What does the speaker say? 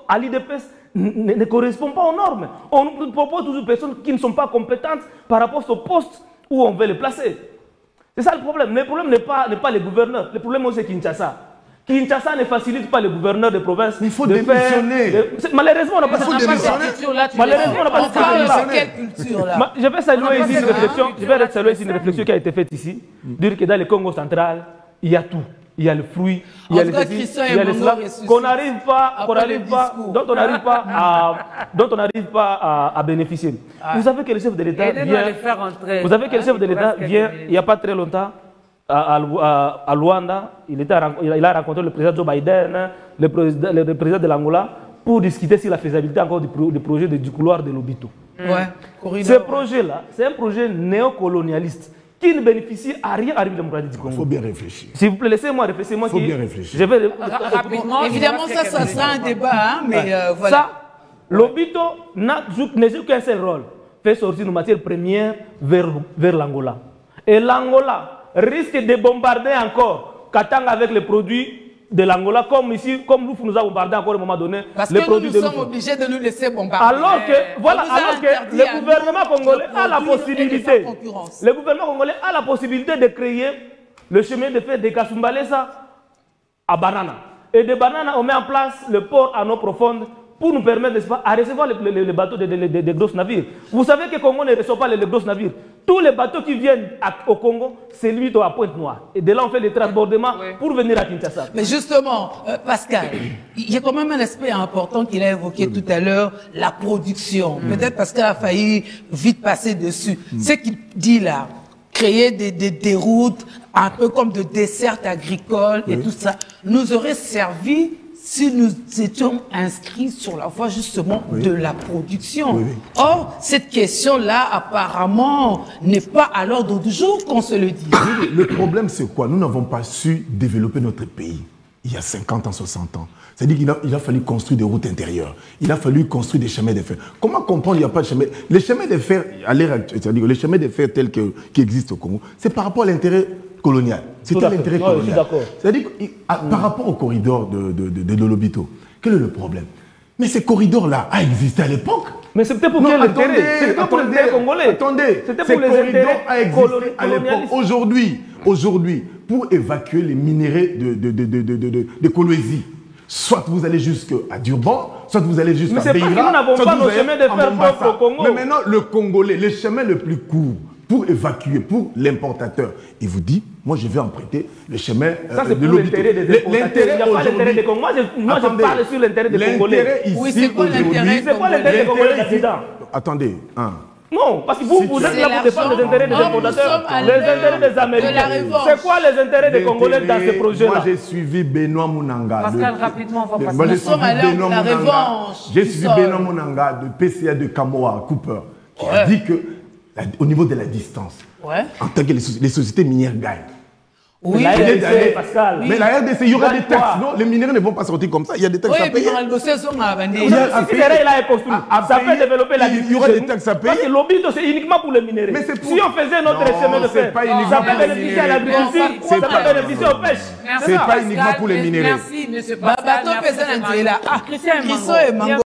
à l'IDPS ne correspond pas aux normes. On nous propose toujours des personnes qui ne sont pas compétentes par rapport au poste où on veut les placer. C'est ça le problème. Mais le problème n'est pas les gouverneurs. Le problème c'est Kinshasa. Kinshasa ne facilite pas les gouverneurs de province. Il faut démissionner. Malheureusement, on n'a pas cette Malheureusement, on n'a pas cette je vais saluer ici une réflexion. Je vais saluer ici une réflexion qui a été faite ici. Dire que dans le Congo central, il y a tout. Il y a le fruit, il y a les qu'on n'arrive pas, dont on n'arrive pas à bénéficier. Vous savez que le chef de l'État vient. Vous savez que le chef de l'État vient il n'y a pas très longtemps à Luanda. Il a rencontré le président Joe Biden, le président de l'Angola, pour discuter sur la faisabilité encore du projet du couloir de Lobito. Ce projet-là, c'est un projet néocolonialiste qui ne bénéficie à rien à la démocratie du Congo. Il faut bien réfléchir. S'il vous plaît, laissez-moi réfléchir. Il faut bien réfléchir. Je vais rapidement. Évidemment, ça sera un débat, hein, mais voilà. Ça, Lobito n'a joue qu'un seul rôle, faire sortir nos matières premières vers l'Angola. Et l'Angola risque de bombarder encore Katanga avec les produits de l'Angola, comme ici, comme nous avons bombardé encore à un moment donné. Parce que nous sommes obligés de nous laisser bombarder. Alors que le gouvernement congolais a la possibilité, de créer le chemin de fer de Kasumbalesa à Banana. Et de Banana, on met en place le port à eau profonde pour nous permettre à recevoir les bateaux des gros navires. Vous savez que le Congo ne reçoit pas les gros navires. Tous les bateaux qui viennent au Congo, c'est lui à Pointe-Noire. Et de là, on fait les transbordements pour venir à Kinshasa. Mais justement, Pascal, il y a quand même un aspect important qu'il a évoqué tout à l'heure, la production. Peut-être Pascal a failli vite passer dessus. Ce qu'il dit là, créer des routes un peu comme de dessertes agricoles et tout ça, nous aurait servi si nous étions inscrits sur la voie justement de la production. Or, cette question-là, apparemment, n'est pas à l'ordre du jour qu'on se le dit. Le problème, c'est quoi? Nous n'avons pas su développer notre pays il y a 50 ans, 60 ans. C'est-à-dire qu'il a fallu construire des routes intérieures. Il a fallu construire des chemins de fer. Comment comprendre qu'il n'y a pas de chemin? Les chemins de fer, à l'heure actuelle, c'est-à-dire les chemins de fer tels qui existent au Congo, c'est par rapport à l'intérêt colonial. C'était l'intérêt colonial. C'est-à-dire par rapport au corridor de Lobito, quel est le problème? Mais ces corridors-là a existé à l'époque. Mais c'était pour quel intérêt? C'était pour l'intérêt congolais. Attendez, c'était pour les intérêts a existé à l'époque. Aujourd'hui, pour évacuer les minéraux de Kolwezi, soit vous allez jusqu'à Durban, soit vous allez jusqu'à Beira. Mais c'est pas que nous n'avons pas nos chemins de fer propres au Congo. Mais maintenant, le Congolais, le chemin le plus court pour évacuer, pour l'importateur, il vous dit, moi je vais emprunter le chemin ça, c'est pour l'intérêt des importateurs. Il n'y a pas l'intérêt des Congolais. Moi, je parle sur l'intérêt des Congolais. Oui, c'est quoi l'intérêt des Congolais, président? Attendez, non, parce que vous êtes là pour défendre les intérêts des importateurs, les intérêts des Américains. C'est quoi les intérêts des Congolais dans ce projet-là? Moi, j'ai suivi Benoît Mounanga. Pascal, rapidement, on va passer. Moi, j'ai suivi Benoît Mounanga. J'ai suivi Benoît Mounanga de PCA de Kamoa, Cooper, qui a dit que, au niveau de la distance, en tant que les sociétés minières gagnent. Oui, la RDC, Pascal. Mais la RDC, il y aura des taxes. Non, les minéraux ne vont pas sortir comme ça. Il y a des taxes à payer. Si il a construit, ça peut développer la il y aura des taxes à payer. Parce que Lobito, c'est uniquement pour les minéraux. Si on faisait notre chemin de fer, ça peut bénéficier à l'agriculture, ça peut bénéficier aux pêches. C'est pas uniquement pour les minéraux. Merci, monsieur Pascal.